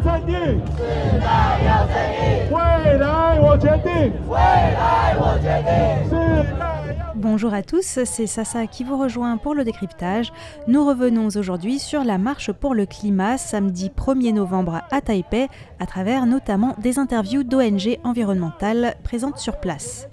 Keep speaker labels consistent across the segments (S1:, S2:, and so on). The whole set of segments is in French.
S1: 正义，时代要正义，未来我决定，未来我决定，时代要。
S2: Bonjour à tous, c'est Sasa qui vous rejoint pour le décryptage. Nous revenons aujourd'hui sur la marche pour le climat samedi 1er novembre à Taipei, à travers notamment des interviews d'ONG environnementales présentes sur place.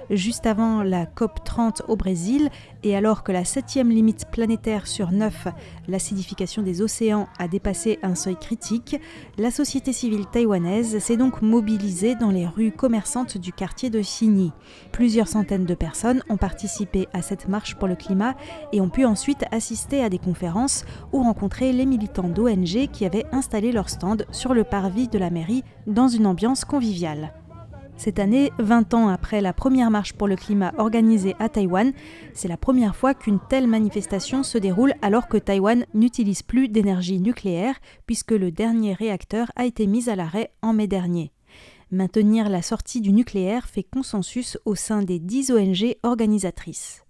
S2: Juste avant la COP30 au Brésil, et alors que la 7e limite planétaire sur 9, l'acidification des océans, a dépassé un seuil critique, la société civile taïwanaise s'est donc mobilisée dans les rues commerçantes du quartier de Xinyi. Plusieurs centaines de personnes ont participé à cette marche pour le climat et ont pu ensuite assister à des conférences ou rencontrer les militants d'ONG qui avaient installé leur stand sur le parvis de la mairie dans une ambiance conviviale. Cette année, 20 ans après la première marche pour le climat organisée à Taïwan, c'est la première fois qu'une telle manifestation se déroule alors que Taïwan n'utilise plus d'énergie nucléaire puisque le dernier réacteur a été mis à l'arrêt en mai dernier. Maintenir la sortie du nucléaire fait consensus au sein des 10 ONG organisatrices.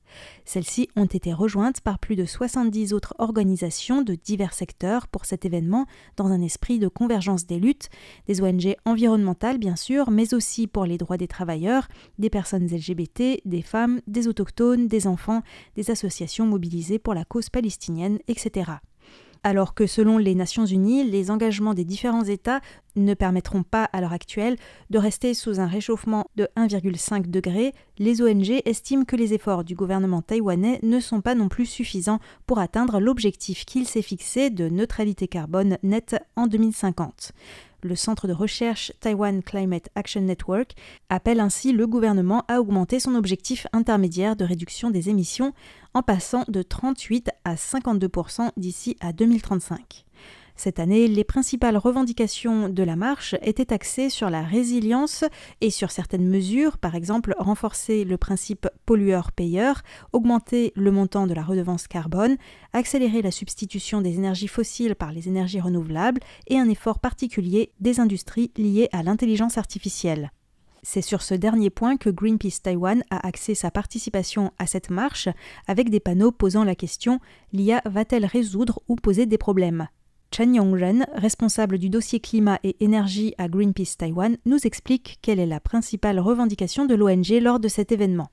S2: Celles-ci ont été rejointes par plus de 70 autres organisations de divers secteurs pour cet événement dans un esprit de convergence des luttes, des ONG environnementales bien sûr, mais aussi pour les droits des travailleurs, des personnes LGBT, des femmes, des autochtones, des enfants, des associations mobilisées pour la cause palestinienne, etc. Alors que selon les Nations Unies, les engagements des différents États ne permettront pas à l'heure actuelle de rester sous un réchauffement de 1,5 degré, les ONG estiment que les efforts du gouvernement taïwanais ne sont pas non plus suffisants pour atteindre l'objectif qu'il s'est fixé de neutralité carbone nette en 2050. Le centre de recherche Taiwan Climate Action Network appelle ainsi le gouvernement à augmenter son objectif intermédiaire de réduction des émissions en passant de 38 à 52% d'ici à 2035. Cette année, les principales revendications de la marche étaient axées sur la résilience et sur certaines mesures, par exemple renforcer le principe pollueur-payeur, augmenter le montant de la redevance carbone, accélérer la substitution des énergies fossiles par les énergies renouvelables et un effort particulier des industries liées à l'intelligence artificielle. C'est sur ce dernier point que Greenpeace Taïwan a axé sa participation à cette marche avec des panneaux posant la question « L'IA va-t-elle résoudre ou poser des problèmes ?» Chen Yongren, responsable du dossier climat et énergie à Greenpeace Taïwan, nous explique quelle est la principale revendication de l'ONG lors de cet événement.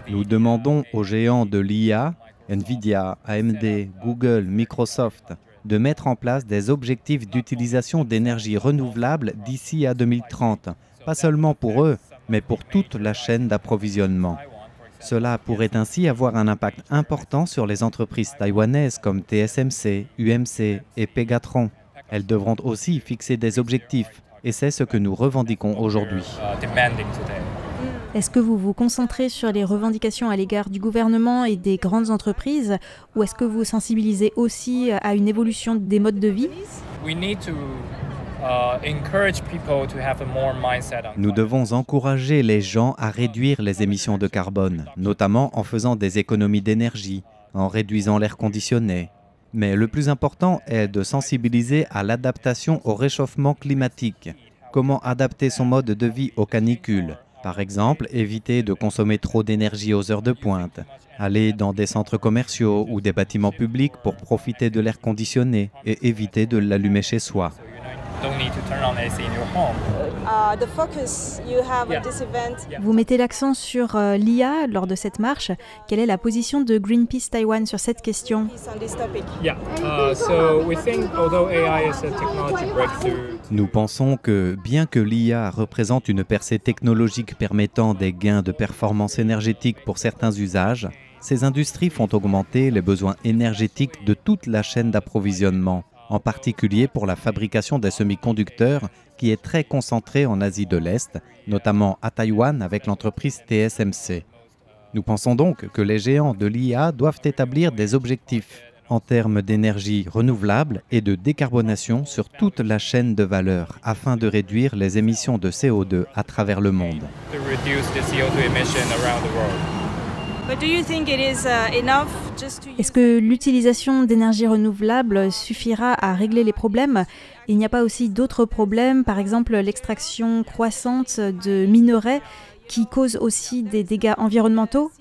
S3: Nous demandons aux géants de l'IA, Nvidia, AMD, Google, Microsoft, de mettre en place des objectifs d'utilisation d'énergie renouvelable d'ici à 2030, pas seulement pour eux, mais pour toute la chaîne d'approvisionnement. Cela pourrait ainsi avoir un impact important sur les entreprises taïwanaises comme TSMC, UMC et Pegatron. Elles devront aussi fixer des objectifs, et c'est ce que nous revendiquons aujourd'hui.
S2: Est-ce que vous vous concentrez sur les revendications à l'égard du gouvernement et des grandes entreprises, ou est-ce que vous sensibilisez aussi à une évolution des modes de vie ?
S3: Nous devons encourager les gens à réduire les émissions de carbone, notamment en faisant des économies d'énergie, en réduisant l'air conditionné. Mais le plus important est de sensibiliser à l'adaptation au réchauffement climatique. Comment adapter son mode de vie aux canicules ? Par exemple, éviter de consommer trop d'énergie aux heures de pointe, aller dans des centres commerciaux ou des bâtiments publics pour profiter de l'air conditionné et éviter de l'allumer chez soi.
S2: Vous mettez l'accent sur l'IA lors de cette marche. Quelle est la position de Greenpeace Taïwan sur cette question ?
S3: Nous pensons que, bien que l'IA représente une percée technologique permettant des gains de performance énergétique pour certains usages, ces industries font augmenter les besoins énergétiques de toute la chaîne d'approvisionnement, en particulier pour la fabrication des semi-conducteurs qui est très concentrée en Asie de l'Est, notamment à Taïwan avec l'entreprise TSMC. Nous pensons donc que les géants de l'IA doivent établir des objectifs en termes d'énergie renouvelable et de décarbonation sur toute la chaîne de valeur afin de réduire les émissions de CO2 à travers le monde.
S2: Est-ce que l'utilisation d'énergie renouvelable suffira à régler les problèmes ? Il n'y a pas aussi d'autres problèmes, par exemple l'extraction croissante de minerais qui causent aussi des dégâts environnementaux ?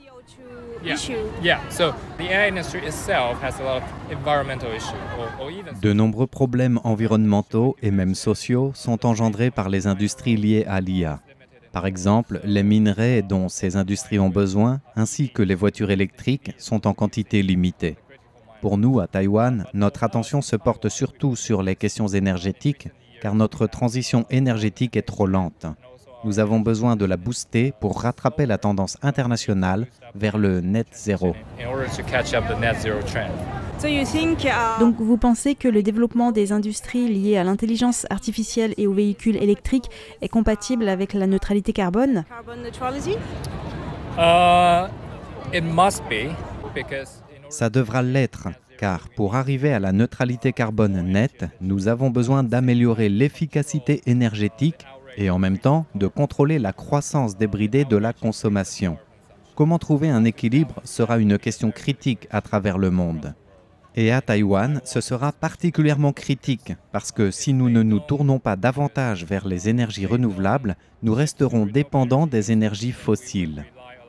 S3: De nombreux problèmes environnementaux et même sociaux sont engendrés par les industries liées à l'IA. Par exemple, les minerais dont ces industries ont besoin, ainsi que les voitures électriques, sont en quantité limitée. Pour nous, à Taïwan, notre attention se porte surtout sur les questions énergétiques, car notre transition énergétique est trop lente. Nous avons besoin de la booster pour rattraper la tendance internationale vers le net zéro.
S2: Donc vous pensez que le développement des industries liées à l'intelligence artificielle et aux véhicules électriques est compatible avec la neutralité carbone ?
S3: Ça devra l'être, car pour arriver à la neutralité carbone nette, nous avons besoin d'améliorer l'efficacité énergétique et en même temps de contrôler la croissance débridée de la consommation. Comment trouver un équilibre sera une question critique à travers le monde. Et à Taïwan, ce sera particulièrement critique parce que si nous ne nous tournons pas davantage vers les énergies renouvelables, nous resterons dépendants des énergies fossiles.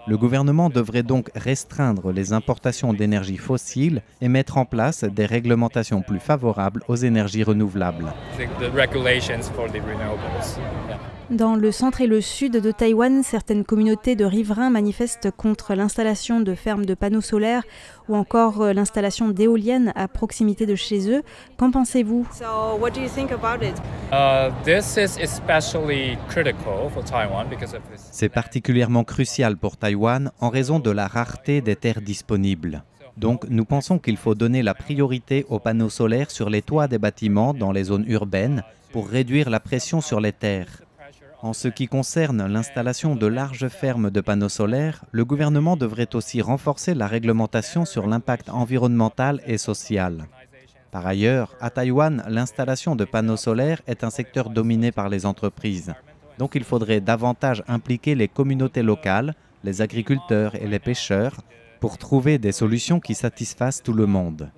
S3: Le gouvernement devrait donc restreindre les importations d'énergie fossile et mettre en place des réglementations plus favorables aux énergies renouvelables.
S2: Dans le centre et le sud de Taïwan, certaines communautés de riverains manifestent contre l'installation de fermes de panneaux solaires ou encore l'installation d'éoliennes à proximité de chez eux. Qu'en pensez-vous ?
S3: C'est particulièrement crucial pour Taïwan en raison de la rareté des terres disponibles. Donc, nous pensons qu'il faut donner la priorité aux panneaux solaires sur les toits des bâtiments dans les zones urbaines pour réduire la pression sur les terres. En ce qui concerne l'installation de larges fermes de panneaux solaires, le gouvernement devrait aussi renforcer la réglementation sur l'impact environnemental et social. Par ailleurs, à Taïwan, l'installation de panneaux solaires est un secteur dominé par les entreprises. Donc il faudrait davantage impliquer les communautés locales, les agriculteurs et les pêcheurs pour trouver des solutions qui satisfassent tout le monde.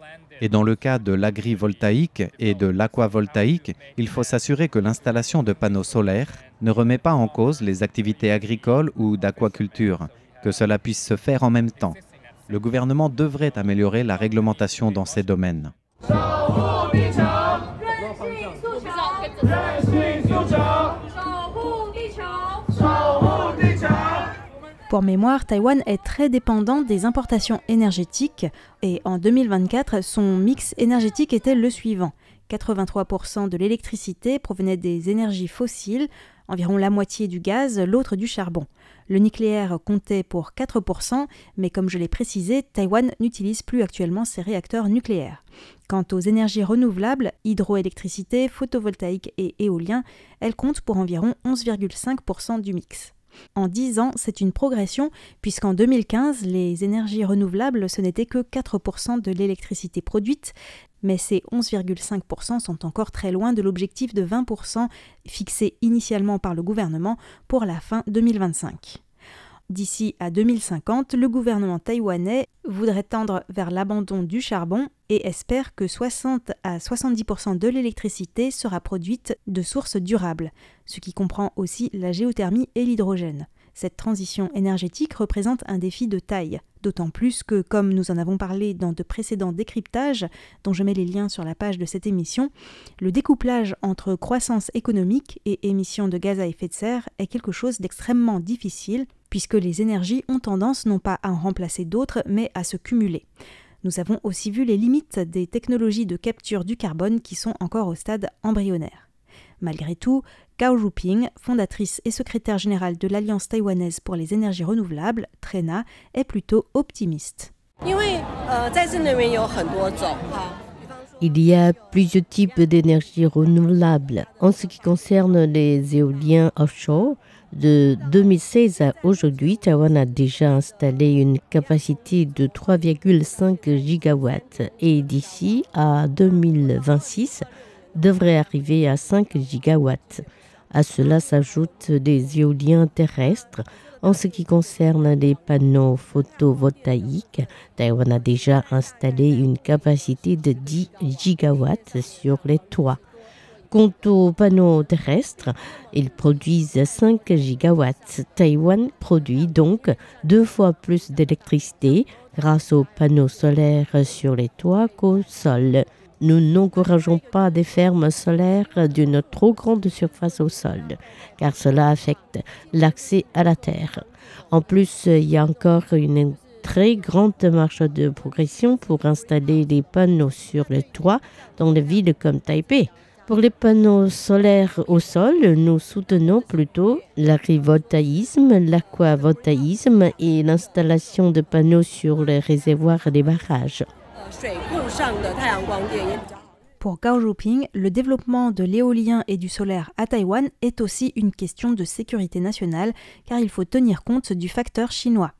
S3: Et dans le cas de l'agrivoltaïque et de l'aquavoltaïque, il faut s'assurer que l'installation de panneaux solaires ne remet pas en cause les activités agricoles ou d'aquaculture, que cela puisse se faire en même temps. Le gouvernement devrait améliorer la réglementation dans ces domaines.
S2: Pour mémoire, Taïwan est très dépendant des importations énergétiques et en 2024, son mix énergétique était le suivant. 83% de l'électricité provenait des énergies fossiles, environ la moitié du gaz, l'autre du charbon. Le nucléaire comptait pour 4%, mais comme je l'ai précisé, Taïwan n'utilise plus actuellement ses réacteurs nucléaires. Quant aux énergies renouvelables, hydroélectricité, photovoltaïque et éolien, elles comptent pour environ 11,5% du mix. En 10 ans, c'est une progression puisqu'en 2015, les énergies renouvelables, ce n'était que 4% de l'électricité produite, mais ces 11,5% sont encore très loin de l'objectif de 20% fixé initialement par le gouvernement pour la fin 2025. D'ici à 2050, le gouvernement taïwanais voudrait tendre vers l'abandon du charbon et espère que 60 à 70% de l'électricité sera produite de sources durables, ce qui comprend aussi la géothermie et l'hydrogène. Cette transition énergétique représente un défi de taille, d'autant plus que, comme nous en avons parlé dans de précédents décryptages, dont je mets les liens sur la page de cette émission, le découplage entre croissance économique et émissions de gaz à effet de serre est quelque chose d'extrêmement difficile, puisque les énergies ont tendance non pas à en remplacer d'autres, mais à se cumuler. Nous avons aussi vu les limites des technologies de capture du carbone qui sont encore au stade embryonnaire. Malgré tout, Gao Ruping, fondatrice et secrétaire générale de l'Alliance taïwanaise pour les énergies renouvelables, TRENA, est plutôt optimiste.
S4: Il y a plusieurs types d'énergie renouvelables. En ce qui concerne les éoliens offshore, de 2016 à aujourd'hui, Taïwan a déjà installé une capacité de 3,5 gigawatts et d'ici à 2026, devrait arriver à 5 gigawatts. À cela s'ajoutent des éoliens terrestres. En ce qui concerne les panneaux photovoltaïques, Taïwan a déjà installé une capacité de 10 gigawatts sur les toits. Quant aux panneaux terrestres, ils produisent 5 gigawatts. Taïwan produit donc 2 fois plus d'électricité grâce aux panneaux solaires sur les toits qu'au sol. Nous n'encourageons pas des fermes solaires d'une trop grande surface au sol, car cela affecte l'accès à la terre. En plus, il y a encore une très grande marge de progression pour installer des panneaux sur les toits dans les villes comme Taipei. Pour les panneaux solaires au sol, nous soutenons plutôt l'agrivoltaïsme, l'aquavoltaïsme et l'installation de panneaux sur les réservoirs des barrages.
S2: Pour Gao Zhuping, le développement de l'éolien et du solaire à Taïwan est aussi une question de sécurité nationale, car il faut tenir compte du facteur chinois.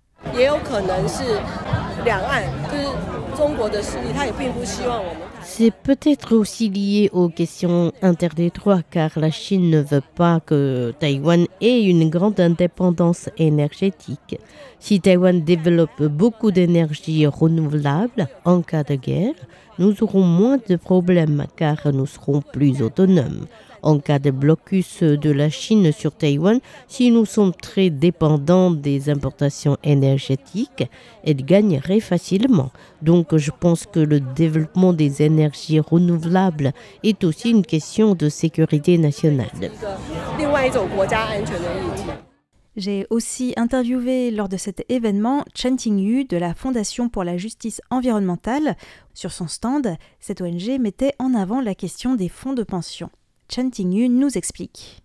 S4: C'est peut-être aussi lié aux questions interdétroites, car la Chine ne veut pas que Taïwan ait une grande indépendance énergétique. Si Taïwan développe beaucoup d'énergie renouvelable en cas de guerre, nous aurons moins de problèmes car nous serons plus autonomes. En cas de blocus de la Chine sur Taïwan, si nous sommes très dépendants des importations énergétiques, elle gagnerait facilement. Donc je pense que le développement des énergies renouvelables est aussi une question de sécurité nationale.
S2: J'ai aussi interviewé lors de cet événement Chen Tingyu de la Fondation pour la justice environnementale. Sur son stand, cette ONG mettait en avant la question des fonds de pension. Chen Tingyu nous explique.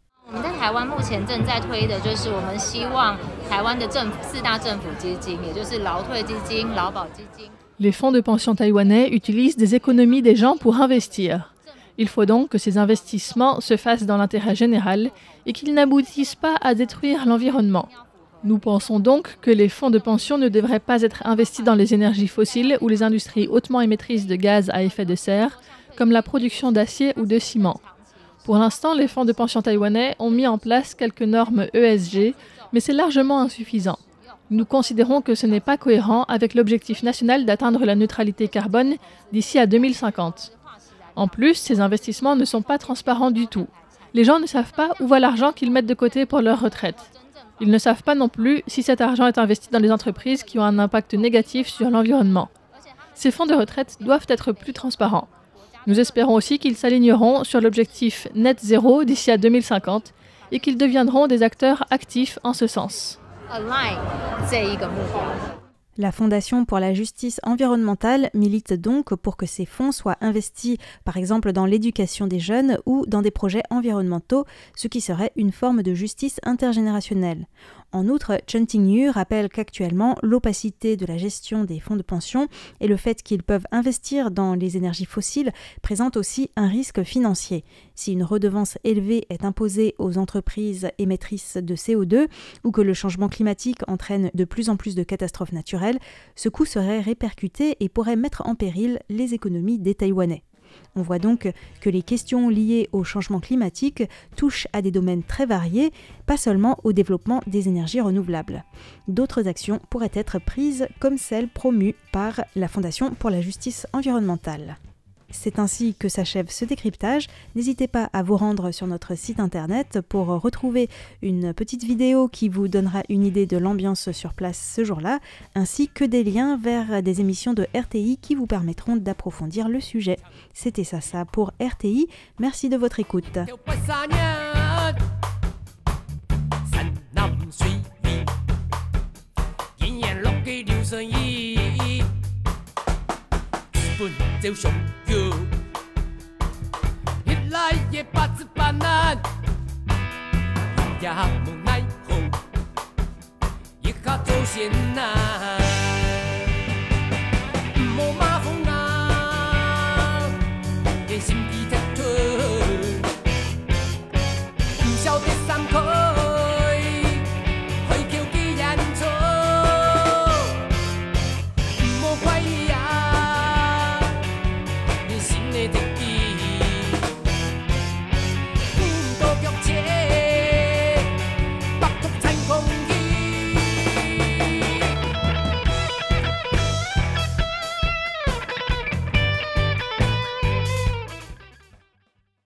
S5: Les fonds de pension taïwanais utilisent des économies des gens pour investir. Il faut donc que ces investissements se fassent dans l'intérêt général et qu'ils n'aboutissent pas à détruire l'environnement. Nous pensons donc que les fonds de pension ne devraient pas être investis dans les énergies fossiles ou les industries hautement émettrices de gaz à effet de serre, comme la production d'acier ou de ciment. Pour l'instant, les fonds de pension taïwanais ont mis en place quelques normes ESG, mais c'est largement insuffisant. Nous considérons que ce n'est pas cohérent avec l'objectif national d'atteindre la neutralité carbone d'ici à 2050. En plus, ces investissements ne sont pas transparents du tout. Les gens ne savent pas où va l'argent qu'ils mettent de côté pour leur retraite. Ils ne savent pas non plus si cet argent est investi dans des entreprises qui ont un impact négatif sur l'environnement. Ces fonds de retraite doivent être plus transparents. Nous espérons aussi qu'ils s'aligneront sur l'objectif net zéro d'ici à 2050 et qu'ils deviendront des acteurs actifs en ce sens.
S2: La Fondation pour la justice environnementale milite donc pour que ces fonds soient investis par exemple dans l'éducation des jeunes ou dans des projets environnementaux, ce qui serait une forme de justice intergénérationnelle. En outre, Chen Tingyu rappelle qu'actuellement, l'opacité de la gestion des fonds de pension et le fait qu'ils peuvent investir dans les énergies fossiles présentent aussi un risque financier. Si une redevance élevée est imposée aux entreprises émettrices de CO2 ou que le changement climatique entraîne de plus en plus de catastrophes naturelles, ce coût serait répercuté et pourrait mettre en péril les économies des Taïwanais. On voit donc que les questions liées au changement climatique touchent à des domaines très variés, pas seulement au développement des énergies renouvelables. D'autres actions pourraient être prises comme celles promues par la Fondation pour la justice environnementale. C'est ainsi que s'achève ce décryptage. N'hésitez pas à vous rendre sur notre site internet pour retrouver une petite vidéo qui vous donnera une idée de l'ambiance sur place ce jour-là, ainsi que des liens vers des émissions de RTI qui vous permettront d'approfondir le sujet. C'était ça pour RTI. Merci de votre écoute.
S6: 本就屬要，越來越不知辦難，也無奈何，一下走險難。